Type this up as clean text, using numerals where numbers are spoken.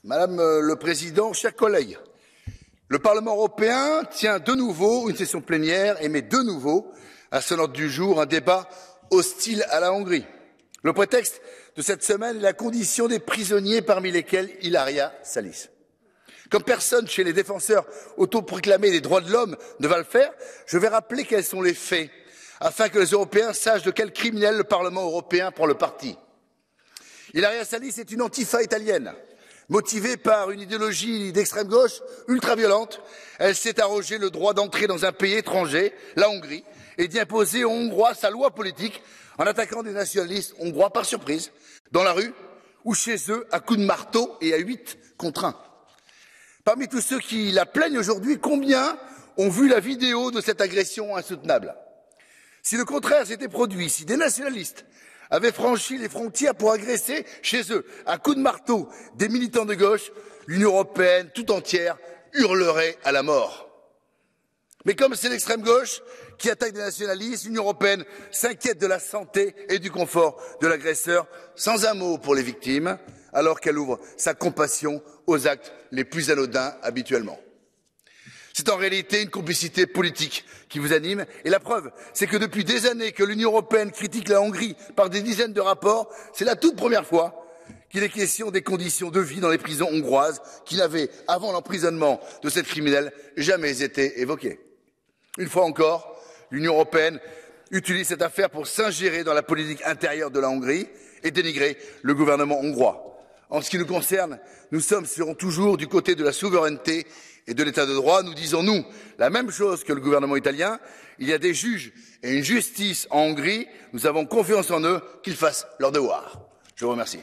Madame le Président, chers collègues, le Parlement européen tient de nouveau une session plénière et met de nouveau à son ordre du jour un débat hostile à la Hongrie. Le prétexte de cette semaine est la condition des prisonniers, parmi lesquels Ilaria Salis. Comme personne chez les défenseurs autoproclamés des droits de l'homme ne va le faire, je vais rappeler quels sont les faits, afin que les Européens sachent de quel criminel le Parlement européen prend le parti. Ilaria Salis est une antifa italienne. Motivée par une idéologie d'extrême gauche ultra-violente, elle s'est arrogé le droit d'entrer dans un pays étranger, la Hongrie, et d'y imposer aux Hongrois sa loi politique en attaquant des nationalistes hongrois par surprise, dans la rue ou chez eux à coups de marteau et à 8 contre 1. Parmi tous ceux qui la plaignent aujourd'hui, combien ont vu la vidéo de cette agression insoutenable? Si le contraire s'était produit, si des nationalistes avaient franchi les frontières pour agresser chez eux, à coups de marteau, des militants de gauche, l'Union européenne tout entière hurlerait à la mort. Mais comme c'est l'extrême gauche qui attaque des nationalistes, l'Union européenne s'inquiète de la santé et du confort de l'agresseur, sans un mot pour les victimes, alors qu'elle ouvre sa compassion aux actes les plus anodins habituellement. C'est en réalité une complicité politique qui vous anime, et la preuve, c'est que depuis des années que l'Union européenne critique la Hongrie par des dizaines de rapports, c'est la toute première fois qu'il est question des conditions de vie dans les prisons hongroises qui n'avaient, avant l'emprisonnement de cette criminelle, jamais été évoquées. Une fois encore, l'Union européenne utilise cette affaire pour s'ingérer dans la politique intérieure de la Hongrie et dénigrer le gouvernement hongrois. En ce qui nous concerne, nous serons toujours du côté de la souveraineté et de l'état de droit. Nous disons, nous, la même chose que le gouvernement italien. Il y a des juges et une justice en Hongrie. Nous avons confiance en eux, qu'ils fassent leur devoir. Je vous remercie.